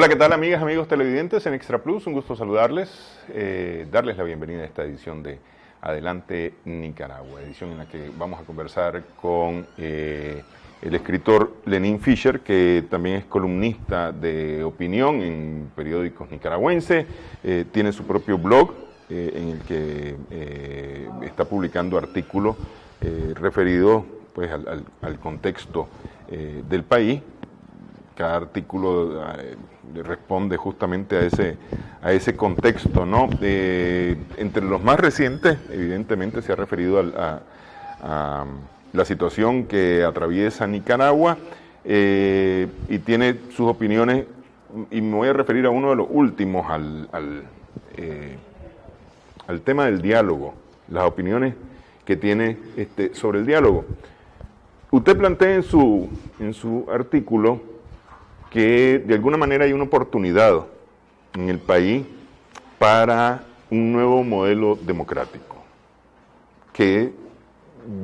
Hola, ¿qué tal amigas, amigos televidentes en Extra Plus? Un gusto saludarles, darles la bienvenida a esta edición de Adelante Nicaragua, edición en la que vamos a conversar con el escritor Lenín Fischer, que también es columnista de opinión en periódicos nicaragüenses, tiene su propio blog en el que está publicando artículos referidos pues, al contexto del país. Cada artículo responde justamente a ese contexto, ¿no? Entre los más recientes, evidentemente, se ha referido a la situación que atraviesa Nicaragua y tiene sus opiniones, y me voy a referir a uno de los últimos, al tema del diálogo, las opiniones que tiene sobre el diálogo. Usted plantea en su artículo que de alguna manera hay una oportunidad en el país para un nuevo modelo democrático, que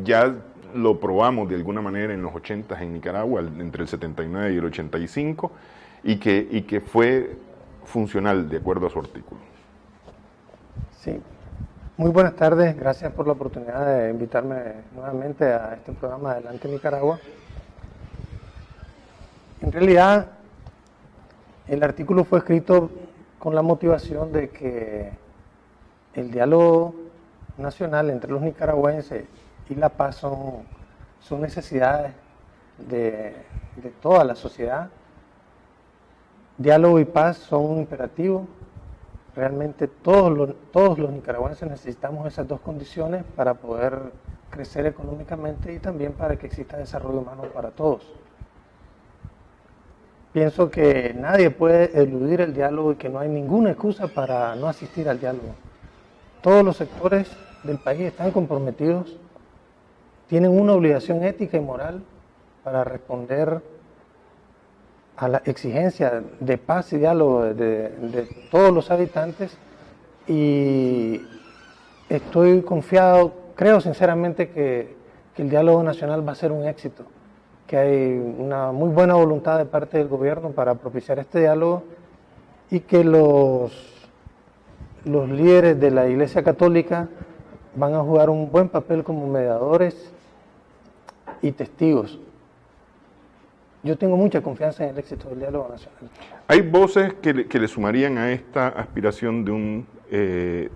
ya lo probamos de alguna manera en los 80 en Nicaragua, entre el 79 y el 85, y que fue funcional de acuerdo a su artículo. Sí, muy buenas tardes, gracias por la oportunidad de invitarme nuevamente a este programa Adelante Nicaragua. En realidad, el artículo fue escrito con la motivación de que el diálogo nacional entre los nicaragüenses y la paz son necesidades de toda la sociedad. Diálogo y paz son un imperativo. Realmente todos los nicaragüenses necesitamos esas dos condiciones para poder crecer económicamente y también para que exista desarrollo humano para todos. Pienso que nadie puede eludir el diálogo y que no hay ninguna excusa para no asistir al diálogo. Todos los sectores del país están comprometidos, tienen una obligación ética y moral para responder a la exigencia de paz y diálogo de todos los habitantes, y estoy confiado, creo sinceramente que el diálogo nacional va a ser un éxito, que hay una muy buena voluntad de parte del gobierno para propiciar este diálogo y que los líderes de la Iglesia Católica van a jugar un buen papel como mediadores y testigos. Yo tengo mucha confianza en el éxito del diálogo nacional. Hay voces que le sumarían a esta aspiración de un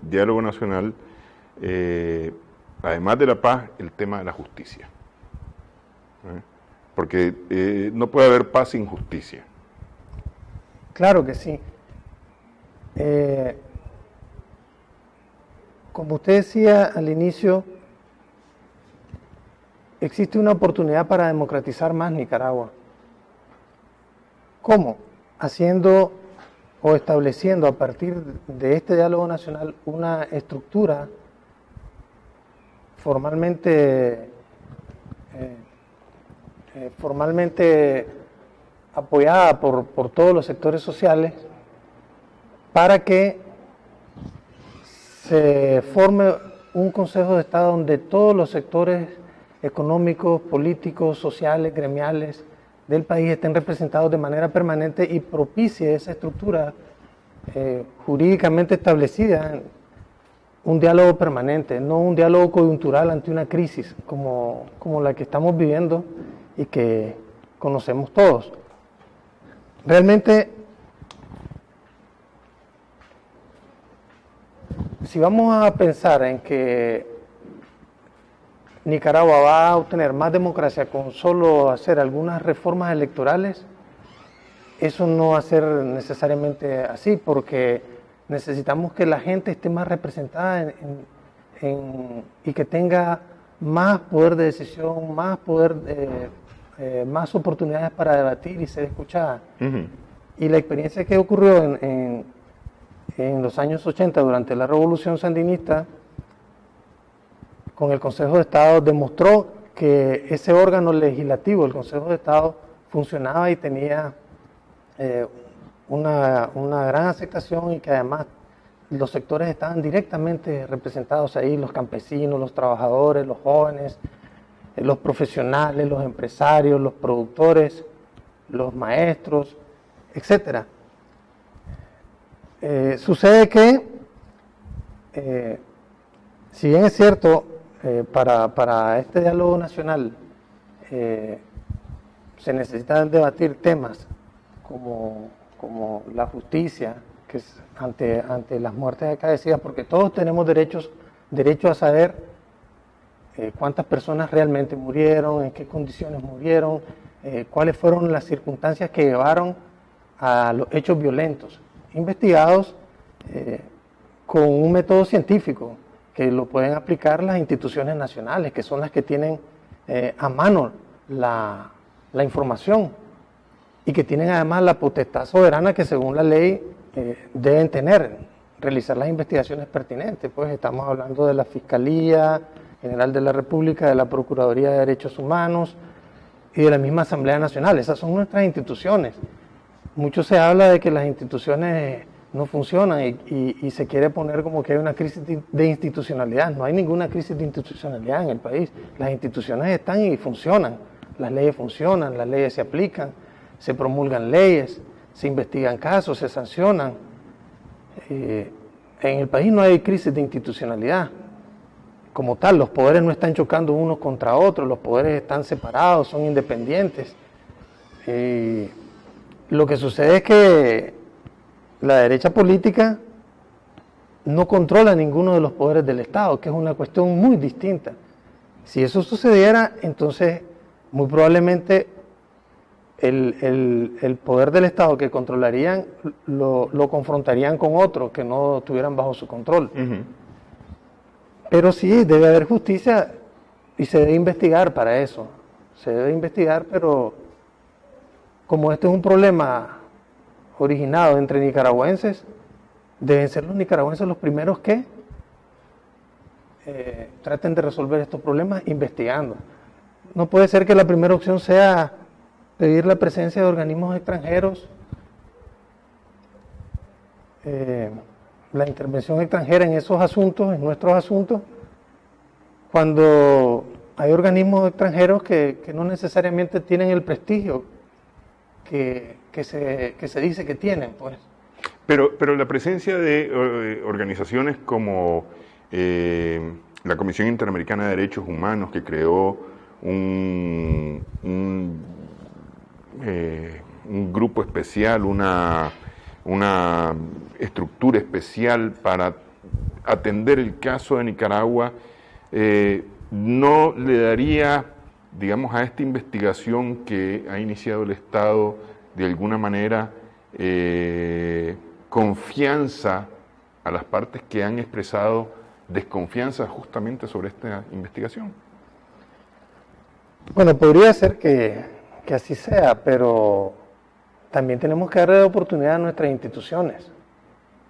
diálogo nacional, además de la paz, el tema de la justicia. Porque no puede haber paz sin justicia. Claro que sí. Como usted decía al inicio, existe una oportunidad para democratizar más Nicaragua. ¿Cómo? Haciendo o estableciendo a partir de este diálogo nacional una estructura formalmente apoyada por todos los sectores sociales, para que se forme un Consejo de Estado donde todos los sectores económicos, políticos, sociales, gremiales del país estén representados de manera permanente y propicie esa estructura jurídicamente establecida, un diálogo permanente, no un diálogo coyuntural ante una crisis como la que estamos viviendo y que conocemos todos. Realmente, si vamos a pensar en que Nicaragua va a obtener más democracia con solo hacer algunas reformas electorales, eso no va a ser necesariamente así, porque necesitamos que la gente esté más representada y que tenga más poder de decisión, más poder, más oportunidades para debatir y ser escuchada. Uh-huh. Y la experiencia que ocurrió en los años 80 durante la Revolución Sandinista con el Consejo de Estado demostró que ese órgano legislativo, el Consejo de Estado, funcionaba y tenía una gran aceptación, y que además los sectores estaban directamente representados ahí, los campesinos, los trabajadores, los jóvenes, los profesionales, los empresarios, los productores, los maestros, etc. Sucede que, si bien es cierto, para este diálogo nacional se necesitan debatir temas como la justicia, que es ante las muertes acaecidas, porque todos tenemos derecho a saber cuántas personas realmente murieron, en qué condiciones murieron, cuáles fueron las circunstancias que llevaron a los hechos violentos, investigados con un método científico que lo pueden aplicar las instituciones nacionales, que son las que tienen a mano la información y que tienen además la potestad soberana que según la ley deben tener, realizar las investigaciones pertinentes. Pues estamos hablando de la Fiscalía General de la República, de la Procuraduría de Derechos Humanos y de la misma Asamblea Nacional. Esas son nuestras instituciones. Mucho se habla de que las instituciones no funcionan y se quiere poner como que hay una crisis de institucionalidad. No hay ninguna crisis de institucionalidad en el país. Las instituciones están y funcionan. Las leyes funcionan, las leyes se aplican, se promulgan leyes, se investigan casos, se sancionan. En el país no hay crisis de institucionalidad. Como tal, los poderes no están chocando unos contra otros, los poderes están separados, son independientes. Lo que sucede es que la derecha política no controla ninguno de los poderes del Estado, que es una cuestión muy distinta. Si eso sucediera, entonces muy probablemente el poder del Estado que controlarían lo confrontarían con otros que no estuvieran bajo su control. Uh-huh. Pero sí, debe haber justicia y se debe investigar para eso. Se debe investigar, pero como este es un problema originado entre nicaragüenses, deben ser los nicaragüenses los primeros que traten de resolver estos problemas investigando. No puede ser que la primera opción sea pedir la presencia de organismos extranjeros, la intervención extranjera en esos asuntos, en nuestros asuntos, cuando hay organismos extranjeros que no necesariamente tienen el prestigio que se dice que tienen, pues. Pero la presencia de organizaciones como la Comisión Interamericana de Derechos Humanos, que creó un grupo especial, una estructura especial para atender el caso de Nicaragua, no le daría, digamos, a esta investigación que ha iniciado el Estado, de alguna manera, confianza a las partes que han expresado desconfianza justamente sobre esta investigación. Bueno, podría ser que así sea, pero también tenemos que darle oportunidad a nuestras instituciones,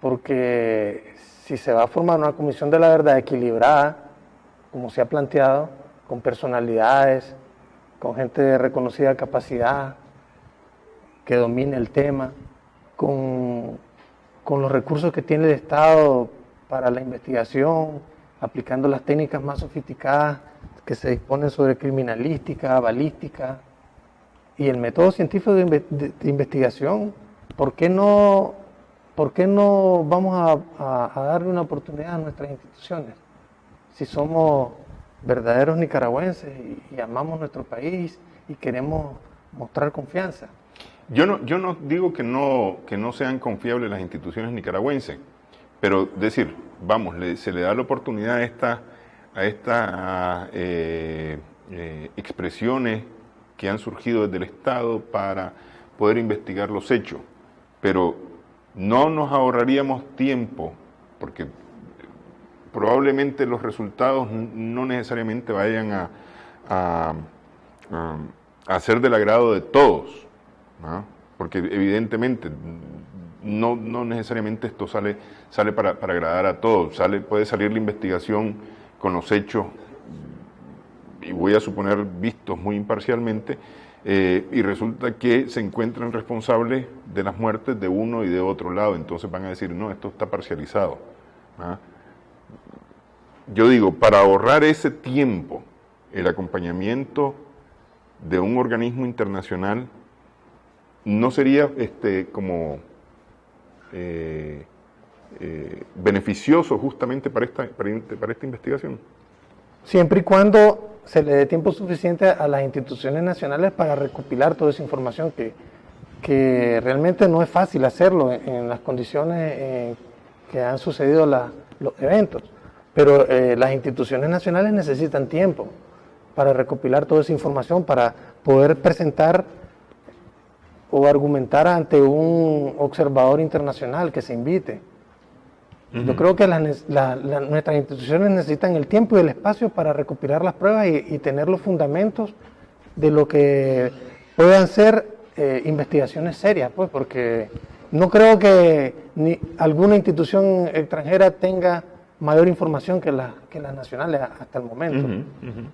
porque si se va a formar una comisión de la verdad equilibrada, como se ha planteado, con personalidades, con gente de reconocida capacidad, que domine el tema, con los recursos que tiene el Estado para la investigación, aplicando las técnicas más sofisticadas que se disponen sobre criminalística, balística y el método científico de investigación. ¿Por qué no vamos a darle una oportunidad a nuestras instituciones? Si somos verdaderos nicaragüenses y amamos nuestro país y queremos mostrar confianza. Yo no digo que no sean confiables las instituciones nicaragüenses, pero decir, vamos, se le da la oportunidad a estas expresiones que han surgido desde el Estado para poder investigar los hechos, pero no nos ahorraríamos tiempo, porque probablemente los resultados no necesariamente vayan a ser del agrado de todos, ¿no? Porque evidentemente no necesariamente esto sale para agradar a todos. Puede salir la investigación con los hechos, y voy a suponer vistos muy imparcialmente, y resulta que se encuentran responsables de las muertes de uno y de otro lado. Entonces van a decir, no, esto está parcializado, ¿no? Yo digo, para ahorrar ese tiempo, el acompañamiento de un organismo internacional no sería como beneficioso justamente para esta investigación? Siempre y cuando se le dé tiempo suficiente a las instituciones nacionales para recopilar toda esa información, que realmente no es fácil hacerlo en las condiciones que han sucedido los eventos. Pero las instituciones nacionales necesitan tiempo para recopilar toda esa información, para poder presentar o argumentar ante un observador internacional que se invite. Yo creo que nuestras instituciones necesitan el tiempo y el espacio para recopilar las pruebas y tener los fundamentos de lo que puedan ser investigaciones serias, pues, porque no creo que alguna institución extranjera tenga mayor información que las nacionales hasta el momento.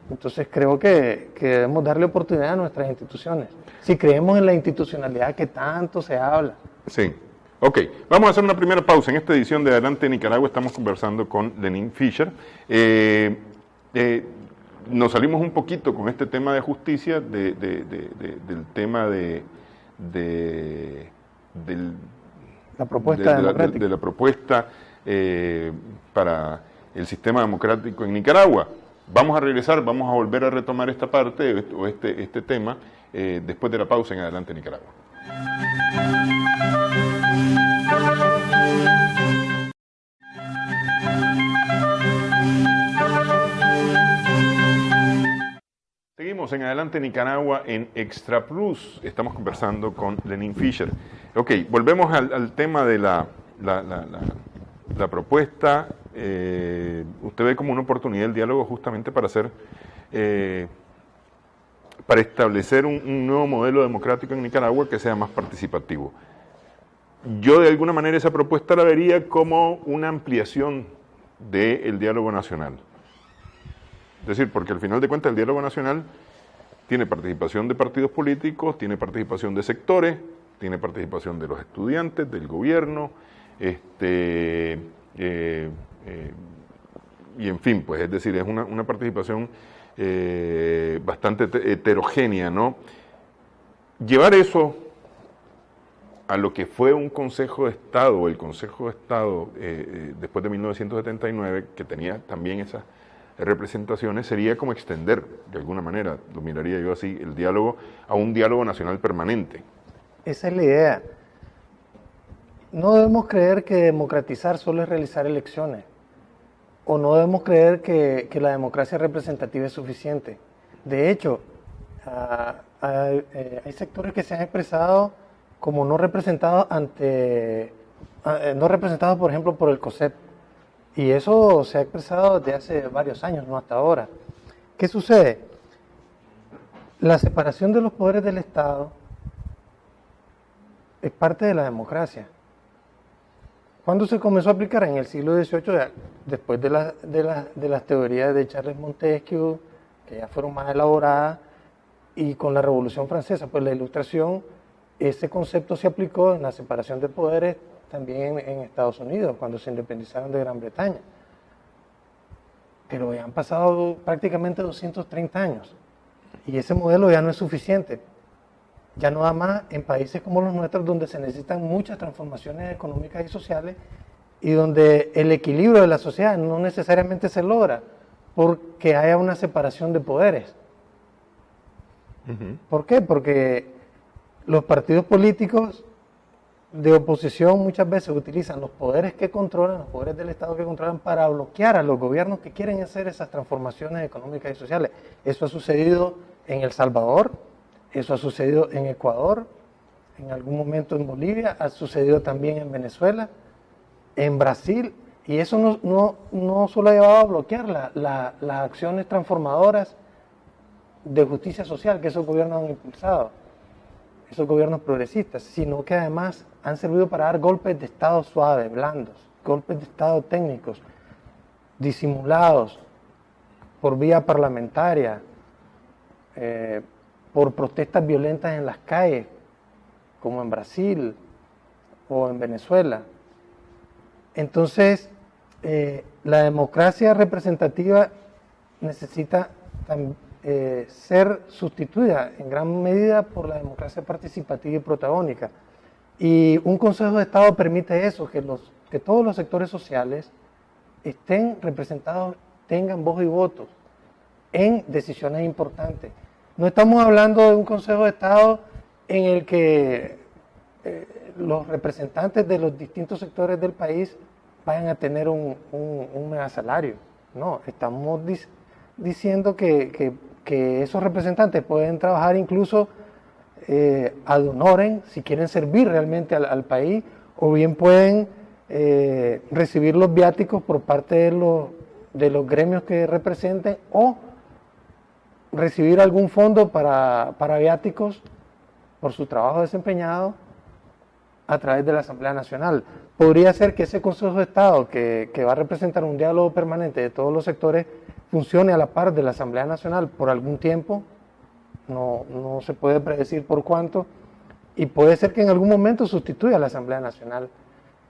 Entonces creo que debemos darle oportunidad a nuestras instituciones, si creemos en la institucionalidad que tanto se habla. Sí. Ok, vamos a hacer una primera pausa. En esta edición de Adelante Nicaragua estamos conversando con Lenín Fischer. Nos salimos un poquito con este tema de justicia, del tema de la propuesta democrática. De la propuesta para el sistema democrático en Nicaragua. Vamos a regresar, vamos a volver a retomar esta parte o este tema después de la pausa en Adelante Nicaragua. Seguimos en Adelante Nicaragua en Extra Plus. Estamos conversando con Lenín Fischer. Ok, volvemos al tema de la propuesta. Usted ve como una oportunidad el diálogo justamente para establecer un nuevo modelo democrático en Nicaragua que sea más participativo. Yo de alguna manera esa propuesta la vería como una ampliación del diálogo nacional. Es decir, porque al final de cuentas el diálogo nacional tiene participación de partidos políticos, tiene participación de sectores, tiene participación de los estudiantes, del gobierno, y en fin, pues es decir, es una participación bastante heterogénea, ¿no? Llevar eso a lo que fue un Consejo de Estado, el Consejo de Estado después de 1979, que tenía también esas representaciones, sería como extender, de alguna manera, lo miraría yo así, el diálogo a un diálogo nacional permanente. Esa es la idea. No debemos creer que democratizar solo es realizar elecciones, o no debemos creer que la democracia representativa es suficiente. De hecho, hay sectores que se han expresado como no representados por ejemplo, por el COSEP. Y eso se ha expresado desde hace varios años, no hasta ahora. ¿Qué sucede? La separación de los poderes del Estado es parte de la democracia. ¿Cuándo se comenzó a aplicar? En el siglo XVIII, después de las teorías de Charles Montesquieu, que ya fueron más elaboradas, y con la Revolución Francesa, pues la Ilustración, ese concepto se aplicó en la separación de poderes también en Estados Unidos, cuando se independizaron de Gran Bretaña. Pero ya han pasado prácticamente 230 años, y ese modelo ya no es suficiente. Ya no da más en países como los nuestros, donde se necesitan muchas transformaciones económicas y sociales, y donde el equilibrio de la sociedad no necesariamente se logra porque haya una separación de poderes. ¿Por qué? Porque los partidos políticos de oposición muchas veces utilizan los poderes que controlan, los poderes del Estado que controlan, para bloquear a los gobiernos que quieren hacer esas transformaciones económicas y sociales. Eso ha sucedido en El Salvador, eso ha sucedido en Ecuador, en algún momento en Bolivia, ha sucedido también en Venezuela, en Brasil, y eso no solo ha llevado a bloquear las acciones transformadoras de justicia social que esos gobiernos han impulsado, esos gobiernos progresistas, sino que además han servido para dar golpes de Estado suaves, blandos, golpes de Estado técnicos, disimulados, por vía parlamentaria, por protestas violentas en las calles, como en Brasil o en Venezuela. Entonces, la democracia representativa necesita ser sustituida en gran medida por la democracia participativa y protagónica. Y un Consejo de Estado permite eso, que que todos los sectores sociales estén representados, tengan voz y voto en decisiones importantes. No estamos hablando de un Consejo de Estado en el que los representantes de los distintos sectores del país vayan a tener un mega salario. No, estamos diciendo que esos representantes pueden trabajar incluso ad honorem, si quieren servir realmente al país, o bien pueden recibir los viáticos por parte de los gremios que representen, o recibir algún fondo para viáticos por su trabajo desempeñado a través de la Asamblea Nacional. Podría ser que ese Consejo de Estado, que va a representar un diálogo permanente de todos los sectores, funcione a la par de la Asamblea Nacional por algún tiempo, no se puede predecir por cuánto, y puede ser que en algún momento sustituya a la Asamblea Nacional.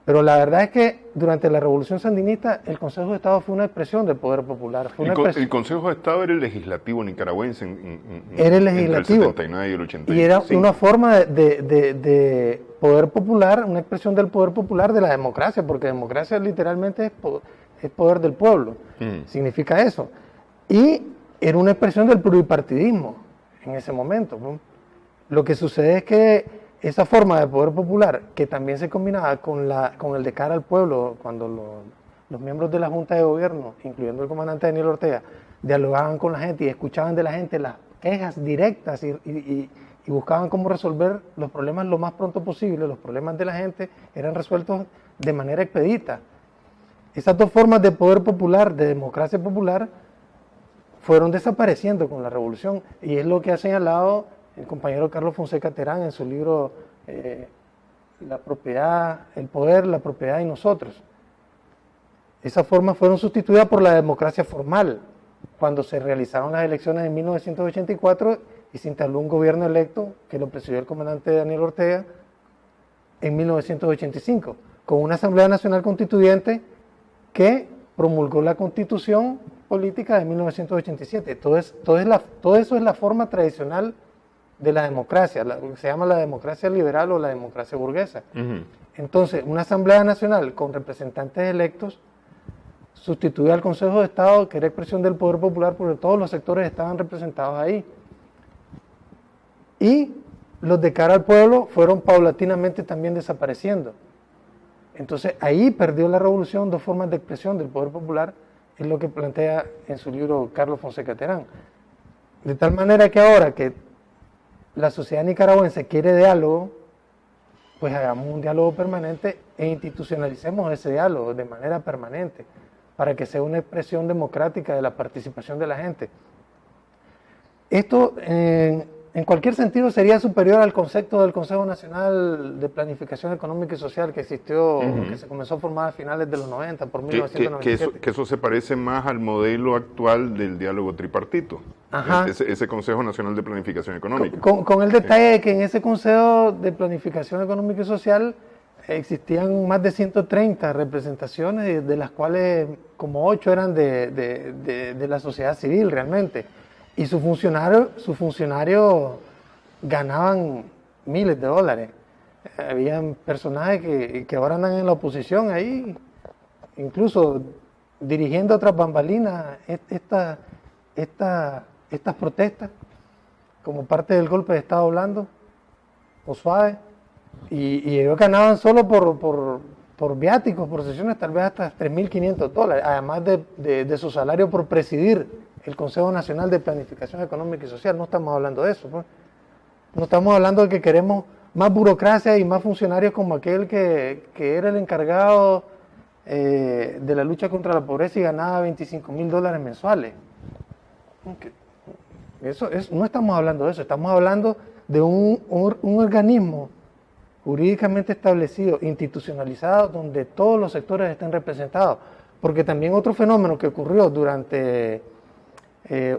Pero la verdad es que durante la Revolución Sandinista el Consejo de Estado fue una expresión del poder popular. El Consejo de Estado era el legislativo nicaragüense era el legislativo, entre el 79 y el 85. Y era una forma de poder popular, una expresión del poder popular de la democracia, porque democracia literalmente es poder del pueblo, significa eso. Y era una expresión del pluripartidismo en ese momento, ¿no? Lo que sucede es que esa forma de poder popular, que también se combinaba con el de cara al pueblo, cuando los miembros de la Junta de Gobierno, incluyendo el comandante Daniel Ortega, dialogaban con la gente y escuchaban de la gente las quejas directas y buscaban cómo resolver los problemas lo más pronto posible. Los problemas de la gente eran resueltos de manera expedita. Esas dos formas de poder popular, de democracia popular, fueron desapareciendo con la revolución, y es lo que ha señalado el compañero Carlos Fonseca Terán en su libro La propiedad, el poder, la propiedad y nosotros. Esas formas fueron sustituidas por la democracia formal, cuando se realizaron las elecciones en 1984 y se instaló un gobierno electo que lo presidió el comandante Daniel Ortega en 1985, con una Asamblea Nacional Constituyente que promulgó la Constitución Política de 1987. Todo eso es la forma tradicional de la democracia, se llama la democracia liberal o la democracia burguesa. Entonces, una Asamblea Nacional con representantes electos sustituye al Consejo de Estado, que era expresión del poder popular, porque todos los sectores estaban representados ahí. Y los de cara al pueblo fueron paulatinamente también desapareciendo. Entonces, ahí perdió la revolución dos formas de expresión del poder popular, es lo que plantea en su libro Carlos Fonseca Terán. De tal manera que ahora que la sociedad nicaragüense quiere diálogo, pues hagamos un diálogo permanente e institucionalicemos ese diálogo de manera permanente, para que sea una expresión democrática de la participación de la gente. Esto, en cualquier sentido, sería superior al concepto del Consejo Nacional de Planificación Económica y Social que existió, que se comenzó a formar a finales de los 90, por 1997. Que eso se parece más al modelo actual del diálogo tripartito. Ese Consejo Nacional de Planificación Económica. Con el detalle de que en ese Consejo de Planificación Económica y Social existían más de 130 representaciones, de las cuales como 8 eran de la sociedad civil realmente. Y sus funcionarios ganaban miles de dólares. Habían personajes que ahora andan en la oposición ahí, incluso dirigiendo otras bambalinas estas protestas, como parte del golpe de Estado blando o suave. Y ellos ganaban solo por viáticos, por sesiones, tal vez hasta $3.500, además de su salario por presidir el Consejo Nacional de Planificación Económica y Social. No estamos hablando de eso, pues. No estamos hablando de que queremos más burocracia y más funcionarios como aquel que era el encargado de la lucha contra la pobreza y ganaba $25.000 mensuales. No estamos hablando de eso, estamos hablando de un organismo jurídicamente establecido, institucionalizado, donde todos los sectores estén representados. Porque también otro fenómeno que ocurrió durante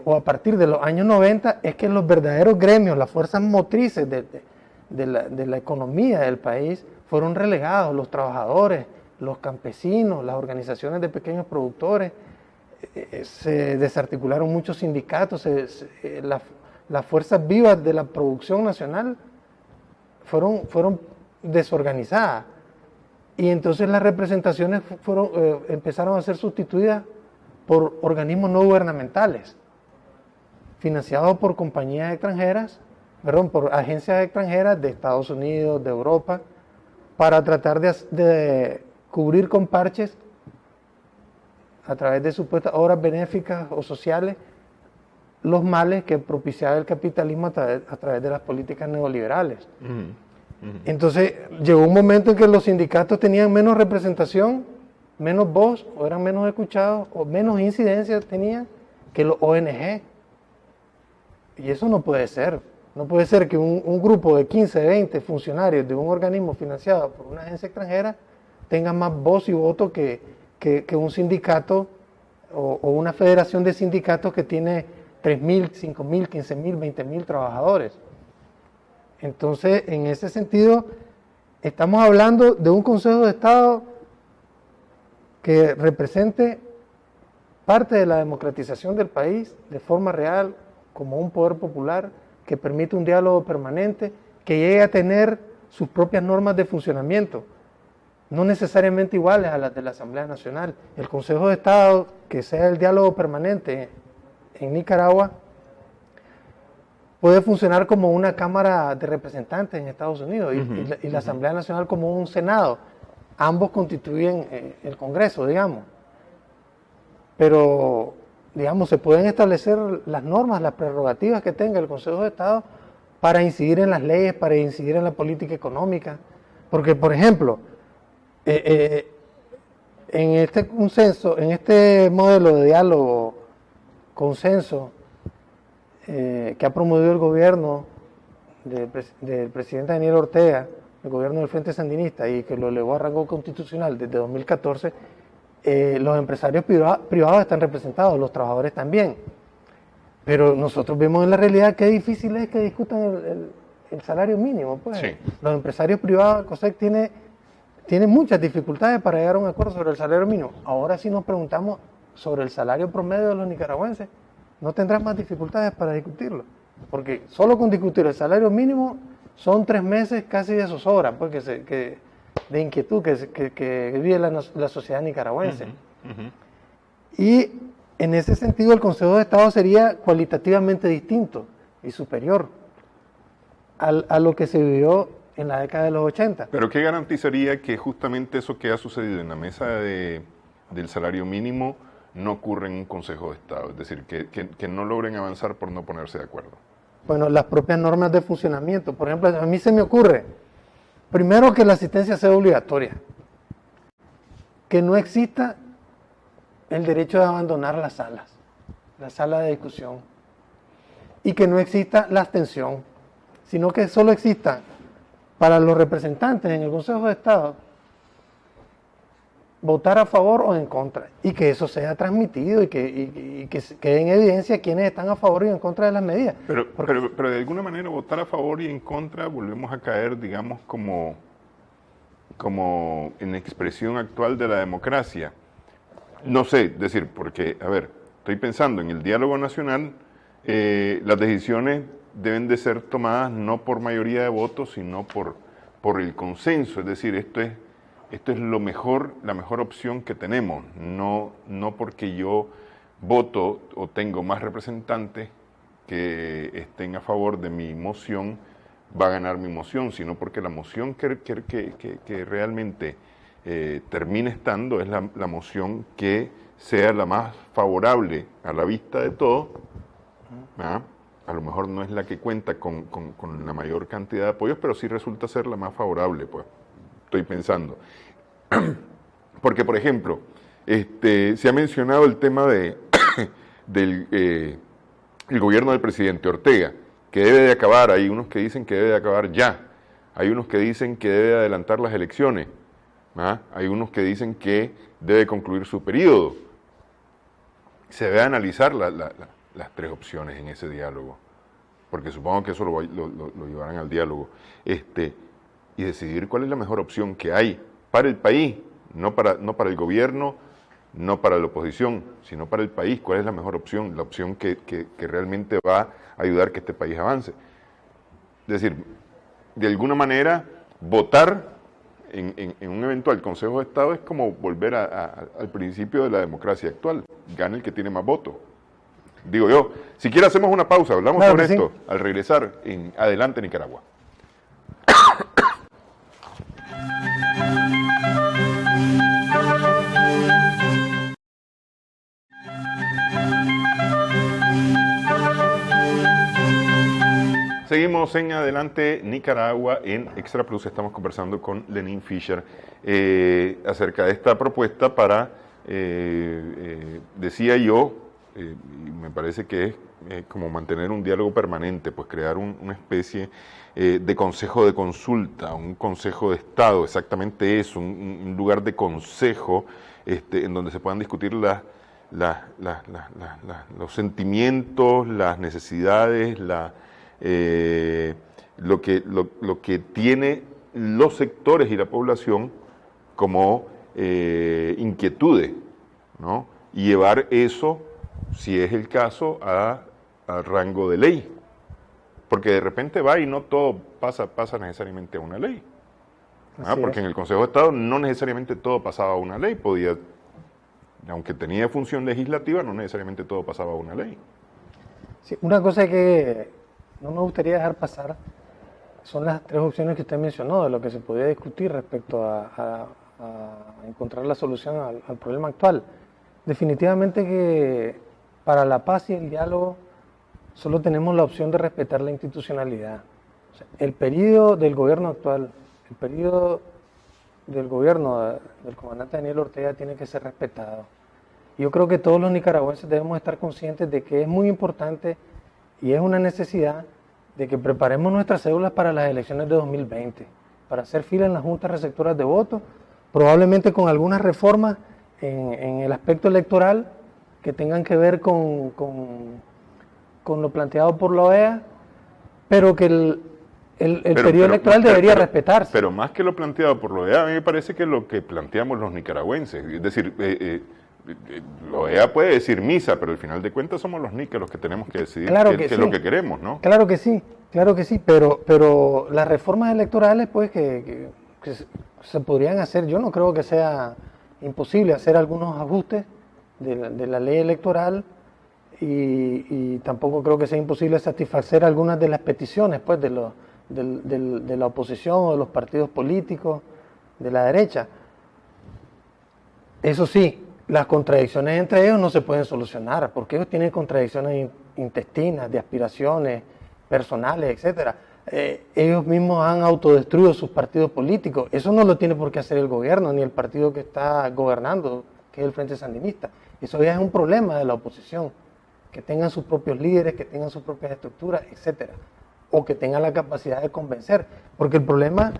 o a partir de los años 90 es que los verdaderos gremios, las fuerzas motrices de la economía del país fueron relegados, los trabajadores, los campesinos, las organizaciones de pequeños productores, se desarticularon muchos sindicatos, las fuerzas vivas de la producción nacional fueron desorganizadas. Y entonces las representaciones empezaron a ser sustituidas por organismos no gubernamentales, financiados por compañías extranjeras, por agencias extranjeras de Estados Unidos, de Europa, para tratar de cubrir con parches, a través de supuestas obras benéficas o sociales, los males que propiciaba el capitalismo a través de las políticas neoliberales. Entonces llegó un momento en que los sindicatos tenían menos representación, menos voz, o eran menos escuchados, o menos incidencia tenían que los ONG. Y eso no puede ser. No puede ser que un grupo de 15, 20 funcionarios de un organismo financiado por una agencia extranjera tenga más voz y voto que un sindicato o una federación de sindicatos que tiene 3.000, 5.000, 15.000, 20.000 trabajadores. Entonces, en ese sentido, estamos hablando de un Consejo de Estado que represente parte de la democratización del país de forma real, como un poder popular, que permite un diálogo permanente, que llegue a tener sus propias normas de funcionamiento, no necesariamente iguales a las de la Asamblea Nacional. El Consejo de Estado, que sea el diálogo permanente en Nicaragua, puede funcionar como una Cámara de Representantes en Estados Unidos y la Asamblea Nacional como un Senado. Ambos constituyen el Congreso, digamos. Pero, digamos, se pueden establecer las normas, las prerrogativas que tenga el Consejo de Estado para incidir en las leyes, para incidir en la política económica. Porque, por ejemplo, en este consenso, en este modelo de diálogo, consenso, que ha promovido el gobierno del presidente Daniel Ortega, el gobierno del Frente Sandinista, y que lo elevó a rango constitucional desde 2014, los empresarios privados están representados, los trabajadores también. Pero nosotros vemos en la realidad qué difícil es que discutan el salario mínimo. Pues. Sí. Los empresarios privados, el COSEC tiene muchas dificultades para llegar a un acuerdo sobre el salario mínimo. Ahora sí nos preguntamos sobre el salario promedio de los nicaragüenses, no tendrán más dificultades para discutirlo. Porque solo con discutir el salario mínimo son 3 meses casi de zozobra, pues, de inquietud que vive la sociedad nicaragüense. Y en ese sentido el Consejo de Estado sería cualitativamente distinto y superior a lo que se vivió en la década de los 80. ¿Pero qué garantizaría que justamente eso que ha sucedido en la mesa del salario mínimo no ocurre en un Consejo de Estado? Es decir, que no logren avanzar por no ponerse de acuerdo. Bueno, las propias normas de funcionamiento. Por ejemplo, a mí se me ocurre, primero, que la asistencia sea obligatoria. Que no exista el derecho de abandonar las salas, la sala de discusión. Y que no exista la abstención, sino que solo exista para los representantes en el Consejo de Estado votar a favor o en contra, y que eso sea transmitido y que quede en evidencia quiénes están a favor y en contra de las medidas. Pero de alguna manera votar a favor y en contra volvemos a caer, digamos, como en expresión actual de la democracia. No sé, decir, porque, a ver, estoy pensando en el diálogo nacional, las decisiones deben de ser tomadas no por mayoría de votos, sino por el consenso, es decir, esto es la mejor opción que tenemos, no porque yo voto o tengo más representantes que estén a favor de mi moción, va a ganar mi moción, sino porque la moción que realmente termine estando es la moción que sea la más favorable a la vista de todos. A lo mejor no es la que cuenta con la mayor cantidad de apoyos, pero sí resulta ser la más favorable, pues. Estoy pensando. Porque, por ejemplo, se ha mencionado el tema del gobierno del presidente Ortega, que debe de acabar. Hay unos que dicen que debe de acabar ya. Hay unos que dicen que debe de adelantar las elecciones. Hay unos que dicen que debe concluir su periodo. Se debe analizar las 3 opciones en ese diálogo, porque supongo que eso lo llevarán al diálogo. Y decidir cuál es la mejor opción que hay para el país, no para el gobierno, no para la oposición, sino para el país. ¿Cuál es la mejor opción? La opción que realmente va a ayudar que este país avance. Es decir, de alguna manera, votar en un eventual Consejo de Estado es como volver al principio de la democracia actual. Gana el que tiene más votos. Digo yo, si quiere hacemos una pausa, hablamos sobre esto al regresar en Adelante Nicaragua. Seguimos en Adelante Nicaragua en Extra Plus. Estamos conversando con Lenín Fischer acerca de esta propuesta para, decía yo, y me parece que es como mantener un diálogo permanente, pues crear una especie de consejo de consulta, un consejo de Estado, exactamente eso, un lugar de consejo en donde se puedan discutir los sentimientos, las necesidades, lo que tiene los sectores y la población como inquietudes, ¿no? Y llevar eso, si es el caso, a rango de ley. Porque de repente va y no todo pasa necesariamente a una ley. Porque en el Consejo de Estado no necesariamente todo pasaba a una ley. Podía, aunque tenía función legislativa, no necesariamente todo pasaba a una ley. Sí, una cosa que no me gustaría dejar pasar son las tres opciones que usted mencionó de lo que se podía discutir respecto a encontrar la solución al problema actual. Definitivamente que para la paz y el diálogo solo tenemos la opción de respetar la institucionalidad. O sea, el periodo del gobierno actual, el periodo del gobierno del comandante Daniel Ortega tiene que ser respetado. Yo creo que todos los nicaragüenses debemos estar conscientes de que es muy importante y es una necesidad de que preparemos nuestras cédulas para las elecciones de 2020, para hacer fila en las juntas receptoras de votos, probablemente con algunas reformas en el aspecto electoral que tengan que ver con lo planteado por la OEA, pero que el periodo electoral debería respetarse. Pero más que lo planteado por la OEA, a mí me parece que lo que planteamos los nicaragüenses, es decir, la OEA puede decir misa, pero al final de cuentas somos los nicas los que tenemos que decidir qué es lo que queremos, ¿no? Claro que sí, pero las reformas electorales, pues, que se podrían hacer, yo no creo que sea imposible hacer algunos ajustes de la ley electoral y tampoco creo que sea imposible satisfacer algunas de las peticiones, pues, de la oposición o de los partidos políticos de la derecha. Eso sí, las contradicciones entre ellos no se pueden solucionar, porque ellos tienen contradicciones intestinas, de aspiraciones personales, etcétera. Ellos mismos han autodestruido sus partidos políticos. Eso no lo tiene por qué hacer el gobierno, ni el partido que está gobernando, que es el Frente Sandinista. Eso ya es un problema de la oposición, que tengan sus propios líderes, que tengan sus propias estructuras, etcétera, o que tengan la capacidad de convencer, porque el problema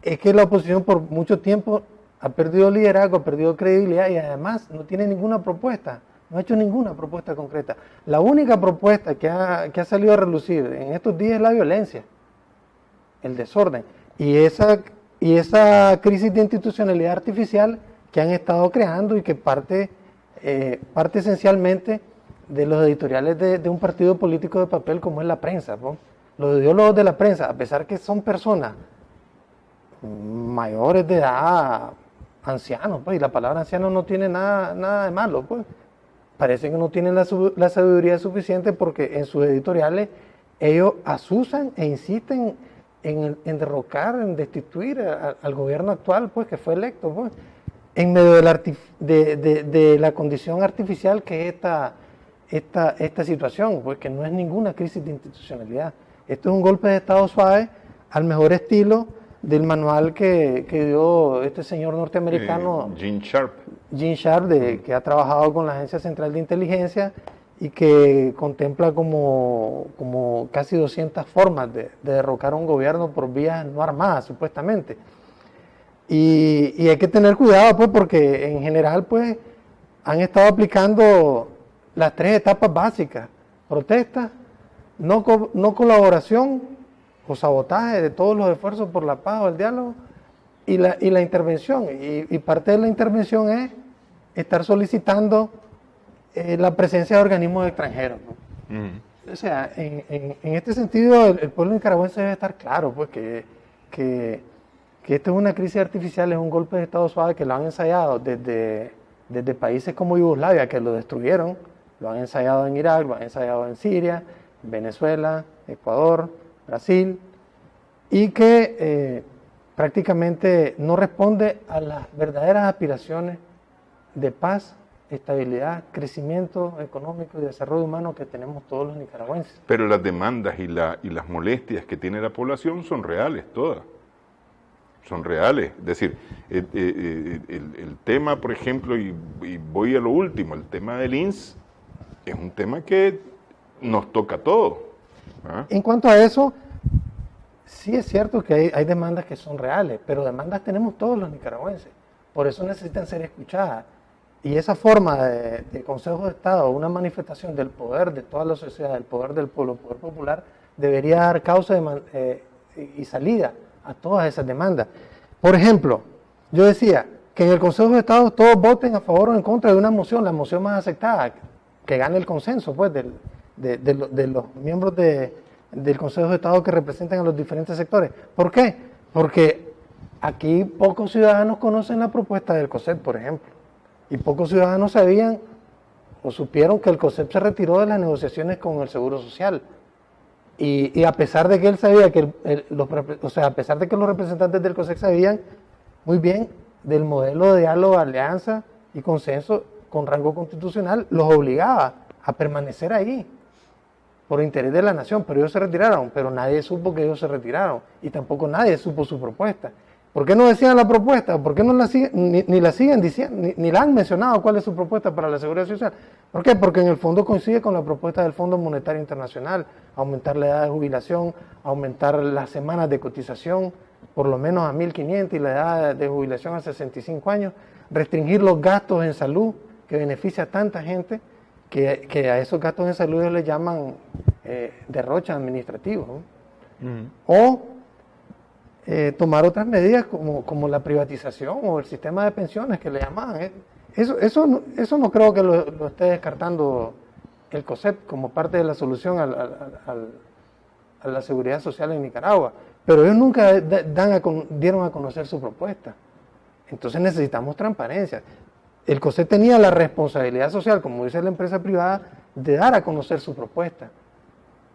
es que la oposición por mucho tiempo ha perdido liderazgo, ha perdido credibilidad y además no tiene ninguna propuesta, no ha hecho ninguna propuesta concreta. La única propuesta que ha salido a relucir en estos días es la violencia, el desorden y esa crisis de institucionalidad artificial que han estado creando y que parte esencialmente de los editoriales de un partido político de papel como es la prensa, ¿no? Los ideólogos de la prensa, a pesar que son personas mayores de edad, ancianos, pues, y la palabra anciano no tiene nada de malo, pues. Parece que no tienen la sabiduría suficiente porque en sus editoriales ellos asusan e insisten en derrocar, en destituir al gobierno actual, pues, que fue electo, pues, en medio de la condición artificial que es esta situación, pues, que no es ninguna crisis de institucionalidad. Esto es un golpe de Estado suave al mejor estilo del manual que dio este señor norteamericano Gene Sharp, que ha trabajado con la Agencia Central de Inteligencia y que contempla como casi 200 formas de derrocar a un gobierno por vías no armadas, supuestamente. Y hay que tener cuidado, pues, porque en general, pues, han estado aplicando las tres etapas básicas: protesta, no colaboración o sabotaje de todos los esfuerzos por la paz o el diálogo y la intervención. Y parte de la intervención es estar solicitando la presencia de organismos extranjeros, ¿no? O sea, en este sentido, el pueblo nicaragüense debe estar claro, pues, que que esto es una crisis artificial, es un golpe de Estado suave que lo han ensayado desde países como Yugoslavia, que lo destruyeron, lo han ensayado en Irak, lo han ensayado en Siria, Venezuela, Ecuador, Brasil, y que prácticamente no responde a las verdaderas aspiraciones de paz, estabilidad, crecimiento económico y desarrollo humano que tenemos todos los nicaragüenses. Pero las demandas y las molestias que tiene la población son reales, todas. Son reales. Es decir, el tema, por ejemplo, y voy a lo último, el tema del INS es un tema que nos toca a todos. ¿Ah? En cuanto a eso, sí es cierto que hay demandas que son reales, pero demandas tenemos todos los nicaragüenses. Por eso necesitan ser escuchadas. Y esa forma de Consejo de Estado, una manifestación del poder de toda la sociedad, del poder del pueblo, poder popular, debería dar causa y salida a todas esas demandas. Por ejemplo, yo decía que en el Consejo de Estado todos voten a favor o en contra de una moción, la moción más aceptada, que gane el consenso pues, de los miembros del Consejo de Estado que representan a los diferentes sectores. ¿Por qué? Porque aquí pocos ciudadanos conocen la propuesta del COSEP, por ejemplo. Y pocos ciudadanos sabían o supieron que el COSEP se retiró de las negociaciones con el Seguro Social. Y a pesar de que él sabía que, a pesar de que los representantes del COSEP sabían muy bien del modelo de diálogo, alianza y consenso con rango constitucional, los obligaba a permanecer ahí por interés de la nación, pero ellos se retiraron, pero nadie supo que ellos se retiraron y tampoco nadie supo su propuesta. ¿Por qué no decían la propuesta? ¿Por qué no la siguen, ni la siguen diciendo, ni la han mencionado cuál es su propuesta para la seguridad social? ¿Por qué? Porque en el fondo coincide con la propuesta del Fondo Monetario Internacional, aumentar la edad de jubilación, aumentar las semanas de cotización, por lo menos a 1.500 y la edad de jubilación a 65 años, restringir los gastos en salud, que beneficia a tanta gente, que a esos gastos en salud ellos le llaman derroche administrativo, ¿no? O tomar otras medidas como la privatización o el sistema de pensiones que le llamaban. Eso no creo que lo esté descartando el COSEP como parte de la solución a la seguridad social en Nicaragua, pero ellos nunca dieron a conocer su propuesta. Entonces necesitamos transparencia. El COSEP tenía la responsabilidad social, como dice la empresa privada, de dar a conocer su propuesta.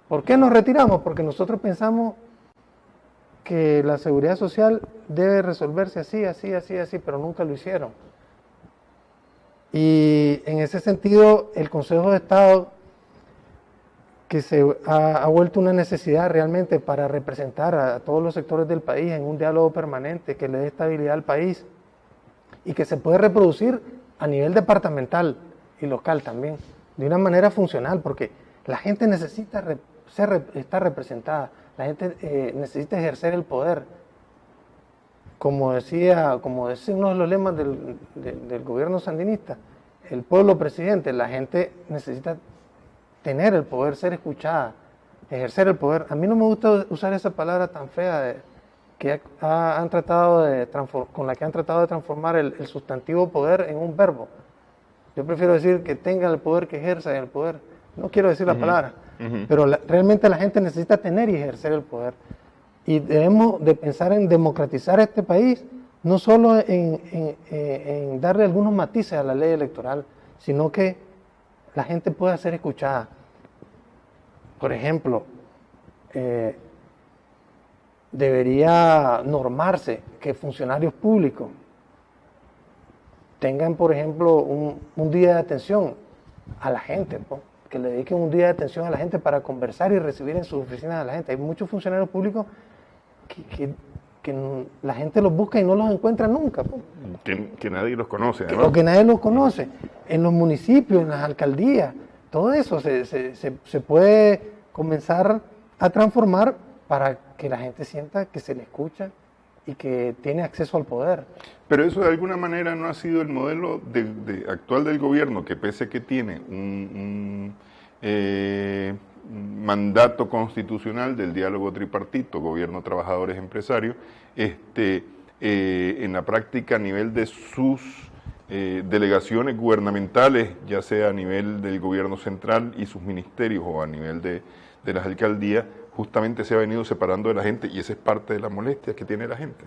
¿Por qué nos retiramos? Porque nosotros pensamos que la seguridad social debe resolverse así, pero nunca lo hicieron. Y en ese sentido, el Consejo de Estado, que se ha vuelto una necesidad realmente para representar a todos los sectores del país en un diálogo permanente que le dé estabilidad al país y que se puede reproducir a nivel departamental y local también, de una manera funcional, porque la gente necesita estar representada. La gente necesita ejercer el poder. Como decía uno de los lemas del gobierno sandinista, el pueblo presidente, la gente necesita tener el poder, ser escuchada, ejercer el poder. A mí no me gusta usar esa palabra tan fea con la que han tratado de transformar el sustantivo poder en un verbo. Yo prefiero decir que tenga el poder, que ejerza el poder. No quiero decir la palabra. Pero realmente la gente necesita tener y ejercer el poder. Y debemos de pensar en democratizar este país, no solo en darle algunos matices a la ley electoral, sino que la gente pueda ser escuchada. Por ejemplo, debería normarse que funcionarios públicos tengan, por ejemplo, un día de atención a la gente, ¿no? Que le dediquen un día de atención a la gente para conversar y recibir en sus oficinas a la gente. Hay muchos funcionarios públicos que la gente los busca y no los encuentra nunca. Que nadie los conoce, además. O que nadie los conoce. En los municipios, en las alcaldías, todo eso se puede comenzar a transformar para que la gente sienta que se le escucha y que tiene acceso al poder. Pero eso de alguna manera no ha sido el modelo actual del gobierno, que pese a que tiene un mandato constitucional del diálogo tripartito, gobierno, trabajadores, empresarios, en la práctica a nivel de sus delegaciones gubernamentales, ya sea a nivel del gobierno central y sus ministerios o a nivel de las alcaldías, justamente se ha venido separando de la gente y esa es parte de la molestia que tiene la gente.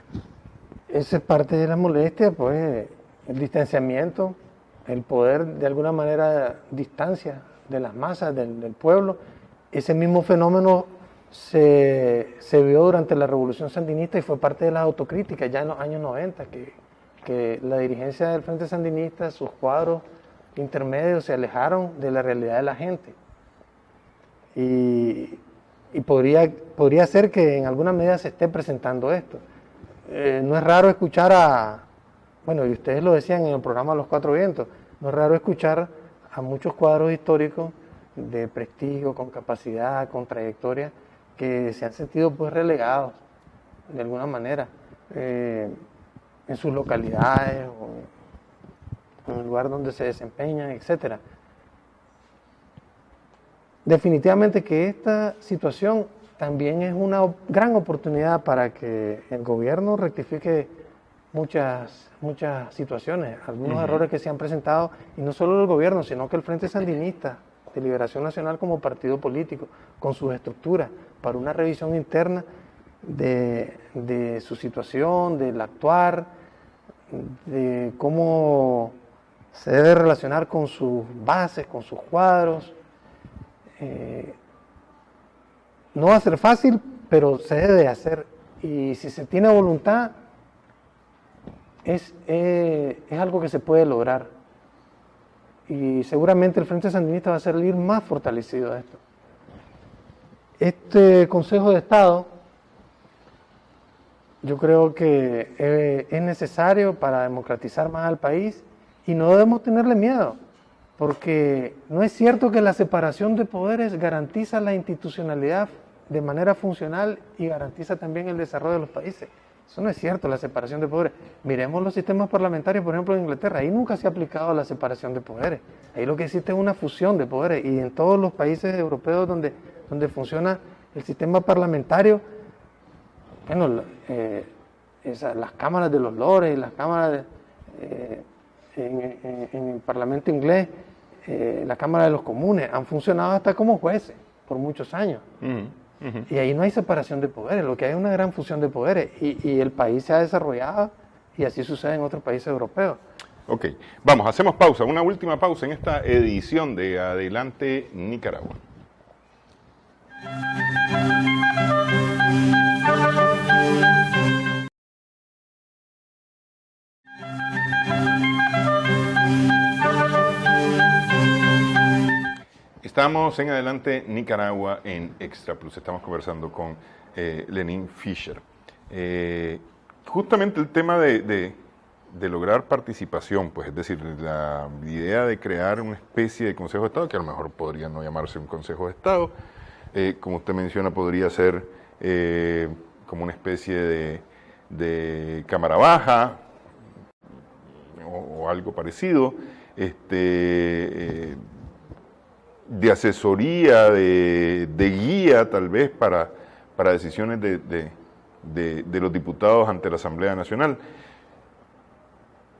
Esa es parte de la molestia, pues el distanciamiento, el poder de alguna manera distancia de las masas, del pueblo. Ese mismo fenómeno se vio durante la Revolución Sandinista y fue parte de las autocríticas ya en los años 90, que la dirigencia del Frente Sandinista, sus cuadros intermedios se alejaron de la realidad de la gente. Y podría ser que en alguna medida se esté presentando esto. No es raro escuchar bueno, y ustedes lo decían en el programa Los Cuatro Vientos, no es raro escuchar a muchos cuadros históricos de prestigio, con capacidad, con trayectoria, que se han sentido pues relegados de alguna manera en sus localidades o en el lugar donde se desempeñan, etcétera. Definitivamente que esta situación también es una gran oportunidad para que el gobierno rectifique muchas situaciones, algunos errores que se han presentado, y no solo el gobierno, sino que el Frente Sandinista de Liberación Nacional como partido político, con sus estructuras, para una revisión interna de su situación, del actuar, de cómo se debe relacionar con sus bases, con sus cuadros. No va a ser fácil, pero se debe hacer, y si se tiene voluntad, es algo que se puede lograr, y seguramente el Frente Sandinista va a salir más fortalecido de esto. Este Consejo de Estado yo creo que es necesario para democratizar más al país, y no debemos tenerle miedo, porque no es cierto que la separación de poderes garantiza la institucionalidad de manera funcional y garantiza también el desarrollo de los países. Eso no es cierto, la separación de poderes. Miremos los sistemas parlamentarios, por ejemplo, en Inglaterra. Ahí nunca se ha aplicado la separación de poderes. Ahí lo que existe es una fusión de poderes. Y en todos los países europeos donde funciona el sistema parlamentario, bueno, las cámaras de los lores, las cámaras en el Parlamento inglés, la Cámara de los Comunes, han funcionado hasta como jueces por muchos años. Y ahí no hay separación de poderes, lo que hay es una gran fusión de poderes, y el país se ha desarrollado, y así sucede en otros países europeos. Ok, vamos, hacemos pausa, una última pausa en esta edición de Adelante Nicaragua. Estamos en Adelante Nicaragua en Extra Plus. Estamos conversando con Lenín Fischer. Justamente el tema de lograr participación, pues, es decir, la idea de crear una especie de Consejo de Estado, que a lo mejor podría no llamarse un Consejo de Estado, como usted menciona, podría ser como una especie de Cámara Baja o algo parecido, de asesoría, de guía tal vez para decisiones de los diputados ante la Asamblea Nacional.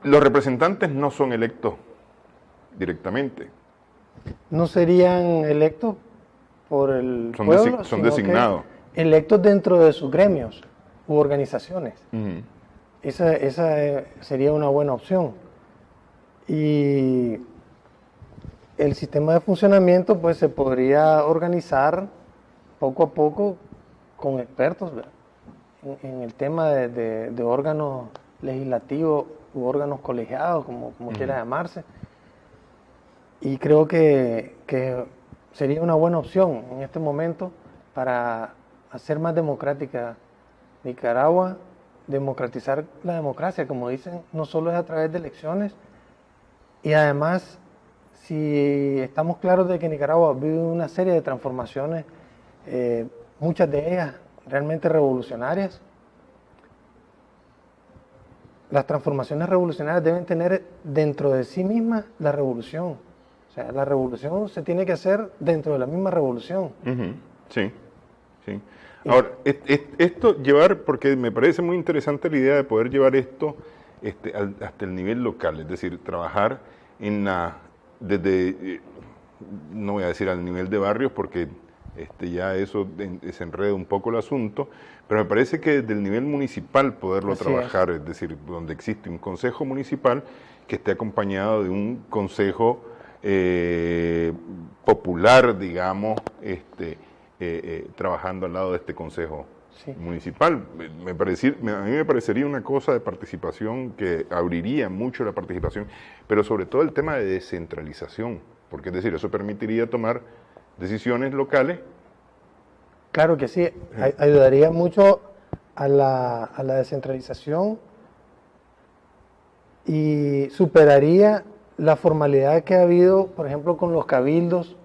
Los representantes no son electos directamente. No serían electos por el pueblo, son designados. Electos dentro de sus gremios u organizaciones. Esa sería una buena opción. Y el sistema de funcionamiento pues se podría organizar poco a poco con expertos en el tema de órganos legislativos u órganos colegiados, como quiera llamarse. Y creo que sería una buena opción en este momento para hacer más democrática Nicaragua, democratizar la democracia, como dicen, no solo es a través de elecciones, y además, si estamos claros de que Nicaragua vive una serie de transformaciones, muchas de ellas realmente revolucionarias, las transformaciones revolucionarias deben tener dentro de sí mismas la revolución. O sea, la revolución se tiene que hacer dentro de la misma revolución. Sí, sí. Ahora, esto porque me parece muy interesante la idea de poder llevar esto hasta el nivel local, es decir, trabajar desde, no voy a decir al nivel de barrios, porque Ya eso desenreda un poco el asunto, pero me parece que desde el nivel municipal poderlo trabajar, es decir, donde existe un consejo municipal que esté acompañado de un consejo popular, digamos, trabajando al lado de este consejo municipal. A mí me parecería una cosa de participación que abriría mucho la participación, pero sobre todo el tema de descentralización, porque es decir, eso permitiría tomar decisiones locales. Claro que sí, ayudaría mucho a la descentralización y superaría la formalidad que ha habido, por ejemplo, con los cabildos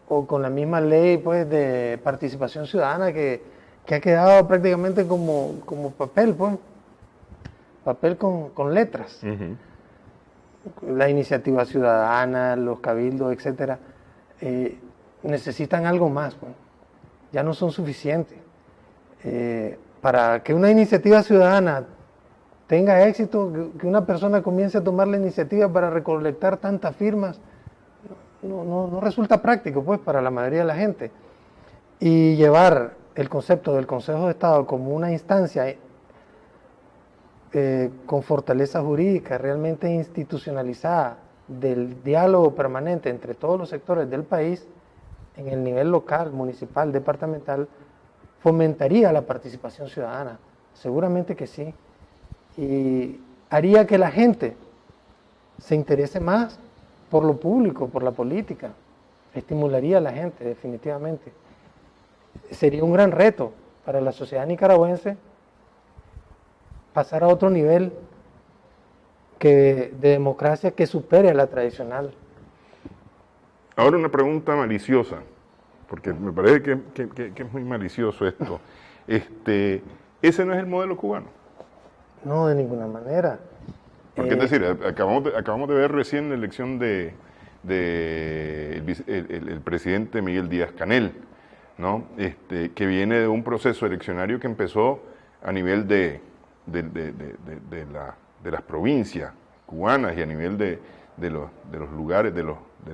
o con la misma ley pues de participación ciudadana que ha quedado prácticamente como papel, pues, papel con letras. La iniciativa ciudadana, los cabildos, etcétera, necesitan algo más, pues. Ya no son suficientes. Para que una iniciativa ciudadana tenga éxito, que una persona comience a tomar la iniciativa para recolectar tantas firmas, no resulta práctico, pues, para la mayoría de la gente. Y llevar el concepto del Consejo de Estado como una instancia con fortaleza jurídica, realmente institucionalizada, del diálogo permanente entre todos los sectores del país, en el nivel local, municipal, departamental, fomentaría la participación ciudadana. Seguramente que sí. Y haría que la gente se interese más por lo público, por la política. Estimularía a la gente, definitivamente. Sería un gran reto para la sociedad nicaragüense pasar a otro nivel de democracia que supere a la tradicional. Ahora una pregunta maliciosa, porque me parece que es muy malicioso esto. ¿Ese no es el modelo cubano? No, de ninguna manera. Porque es decir, acabamos de ver recién la elección del presidente Miguel Díaz-Canel, ¿no? Que viene de un proceso eleccionario que empezó a nivel de las provincias cubanas y a nivel de los lugares, de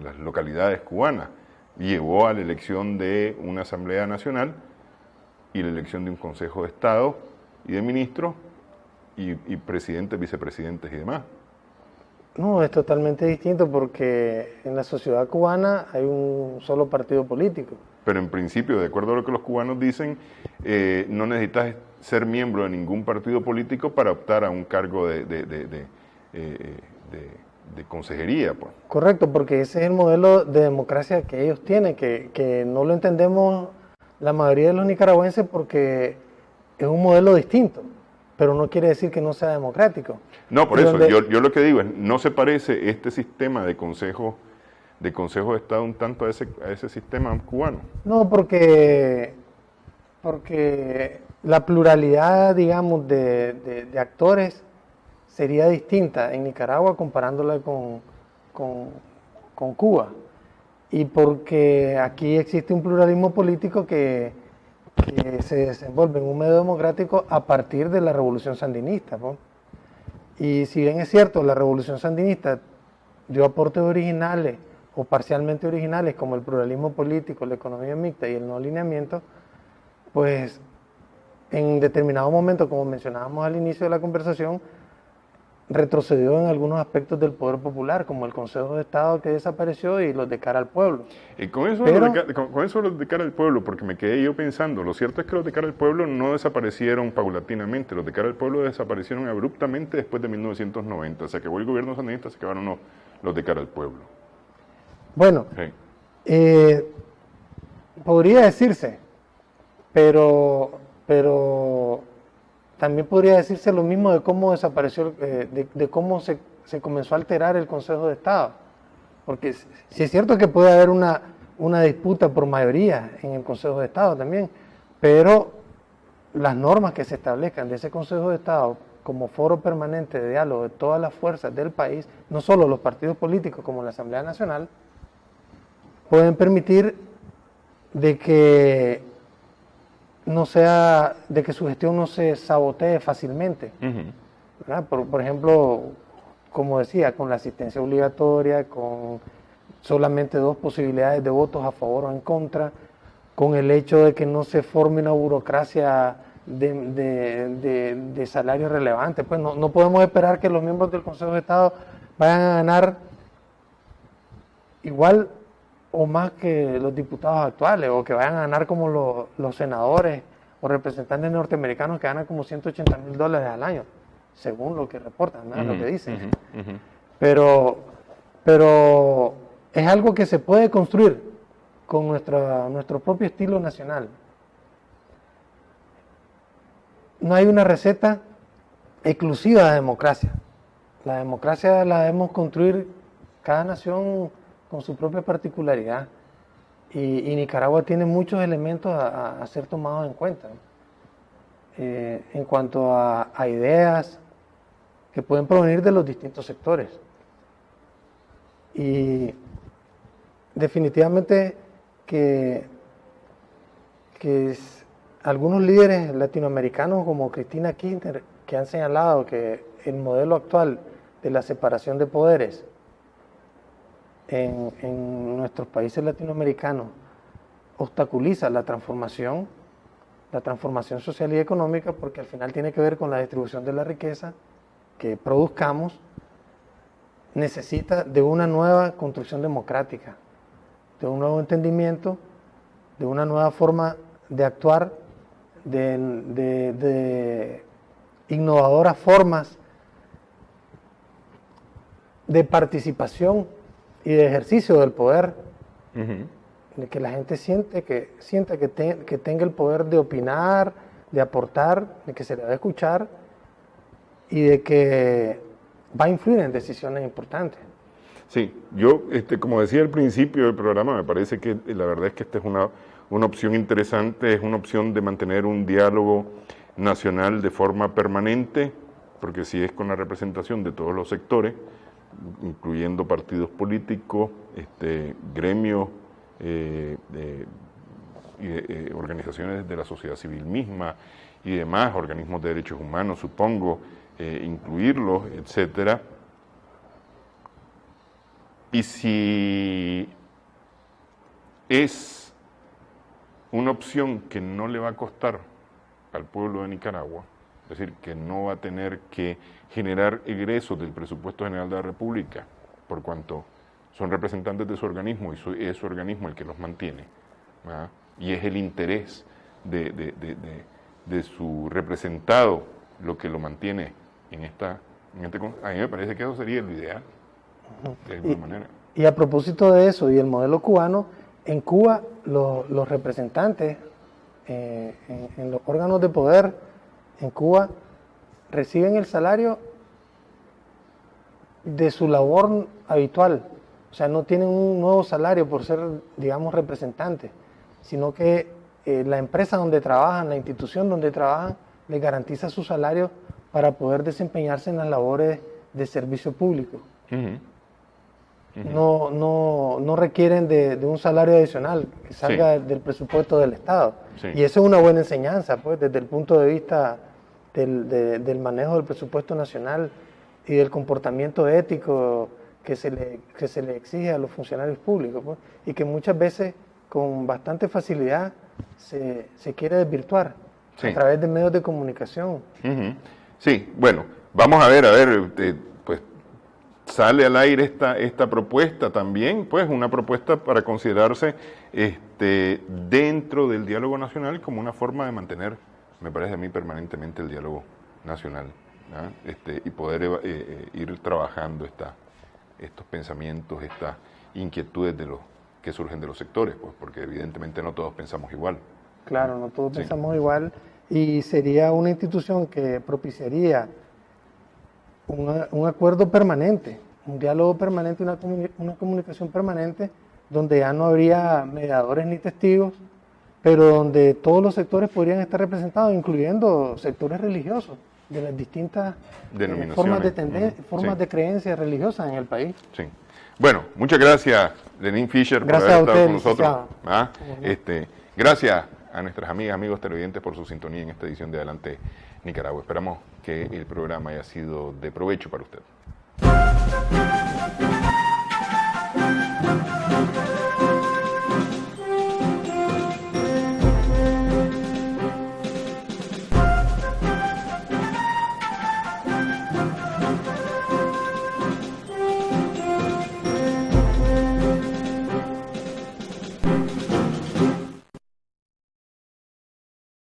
las localidades cubanas. Llevó a la elección de una Asamblea Nacional y la elección de un Consejo de Estado y de ministros y presidentes, vicepresidentes y demás. No, es totalmente distinto porque en la sociedad cubana hay un solo partido político. Pero en principio, de acuerdo a lo que los cubanos dicen, no necesitas ser miembro de ningún partido político para optar a un cargo de consejería. Pues. Correcto, porque ese es el modelo de democracia que ellos tienen, que no lo entendemos la mayoría de los nicaragüenses porque es un modelo distinto, pero no quiere decir que no sea democrático. No, por eso, yo lo que digo es, no se parece este sistema de consejo de Estado un tanto a ese sistema cubano. No, porque la pluralidad, digamos, de actores sería distinta en Nicaragua comparándola con Cuba. Y porque aquí existe un pluralismo político que se desenvuelve en un medio democrático a partir de la revolución sandinista, ¿no? Y si bien es cierto, la revolución sandinista dio aportes originales o parcialmente originales como el pluralismo político, la economía mixta y el no alineamiento, pues en determinado momento, como mencionábamos al inicio de la conversación, retrocedió en algunos aspectos del poder popular, como el Consejo de Estado que desapareció y los de cara al pueblo. Y con eso los de cara al pueblo, porque me quedé yo pensando, lo cierto es que los de cara al pueblo no desaparecieron paulatinamente, los de cara al pueblo desaparecieron abruptamente después de 1990, o sea que fue el gobierno sandinista, se acabaron los de cara al pueblo. Bueno, sí. Podría decirse, pero también podría decirse lo mismo de cómo desapareció, de cómo se comenzó a alterar el Consejo de Estado. Porque sí es cierto que puede haber una disputa por mayoría en el Consejo de Estado también, pero las normas que se establezcan de ese Consejo de Estado como foro permanente de diálogo de todas las fuerzas del país, no solo los partidos políticos como la Asamblea Nacional, pueden permitir de que su gestión no se sabotee fácilmente. Por ejemplo, como decía, con la asistencia obligatoria, con solamente 2 posibilidades de votos a favor o en contra, con el hecho de que no se forme una burocracia de salarios relevantes. Pues no podemos esperar que los miembros del Consejo de Estado vayan a ganar igual o más que los diputados actuales, o que vayan a ganar como los senadores o representantes norteamericanos que ganan como $180,000 al año, según lo que reportan, ¿no? Lo que dicen. Pero es algo que se puede construir con nuestro propio estilo nacional. No hay una receta exclusiva de democracia. La democracia la debemos construir cada nación con su propia particularidad. Y Nicaragua tiene muchos elementos a ser tomados en cuenta, ¿no? En cuanto a ideas que pueden provenir de los distintos sectores. Y definitivamente que algunos líderes latinoamericanos como Cristina Kirchner, que han señalado que el modelo actual de la separación de poderes en nuestros países latinoamericanos obstaculiza la transformación social y económica, porque al final tiene que ver con la distribución de la riqueza que produzcamos, necesita de una nueva construcción democrática, de un nuevo entendimiento, de una nueva forma de actuar, de innovadoras formas de participación y de ejercicio del poder, de que la gente sienta que tenga el poder de opinar, de aportar, de que se le va a escuchar y de que va a influir en decisiones importantes. Sí, yo, como decía al principio del programa, me parece que la verdad es que esta es una opción interesante, es una opción de mantener un diálogo nacional de forma permanente, porque si es con la representación de todos los sectores, incluyendo partidos políticos, gremios, organizaciones de la sociedad civil misma y demás, organismos de derechos humanos, supongo, incluirlos, etcétera. Y si es una opción que no le va a costar al pueblo de Nicaragua, es decir, que no va a tener que generar egresos del presupuesto general de la República, por cuanto son representantes de su organismo y es su organismo el que los mantiene, ¿verdad? Y es el interés de su representado lo que lo mantiene a mí me parece que eso sería lo ideal, de alguna manera. Y a propósito de eso y el modelo cubano, en Cuba los representantes en los órganos de poder en Cuba reciben el salario de su labor habitual. O sea, no tienen un nuevo salario por ser, digamos, representantes, sino que la empresa donde trabajan, la institución donde trabajan, les garantiza su salario para poder desempeñarse en las labores de servicio público. No requieren de un salario adicional que salga del presupuesto del Estado. Y eso es una buena enseñanza, pues, desde el punto de vista del manejo del presupuesto nacional y del comportamiento ético que se le exige a los funcionarios públicos, pues, y que muchas veces con bastante facilidad se quiere desvirtuar a través de medios de comunicación. Sí, bueno, vamos a ver, pues sale al aire esta propuesta también, pues una propuesta para considerarse dentro del diálogo nacional como una forma de mantener, me parece a mí, permanentemente el diálogo nacional, ¿ah? Y poder ir trabajando estos pensamientos, estas inquietudes que surgen de los sectores, pues, porque evidentemente no todos pensamos igual. Claro, no todos pensamos igual, y sería una institución que propiciaría un acuerdo permanente, un diálogo permanente, una comunicación permanente, donde ya no habría mediadores ni testigos, pero donde todos los sectores podrían estar representados, incluyendo sectores religiosos de las distintas formas de creencias religiosas en el país. Sí. Bueno, muchas gracias, Lenín Fischer, por haber estado con nosotros. Gracias a nuestras amigas, amigos televidentes por su sintonía en esta edición de Adelante Nicaragua. Esperamos que el programa haya sido de provecho para usted.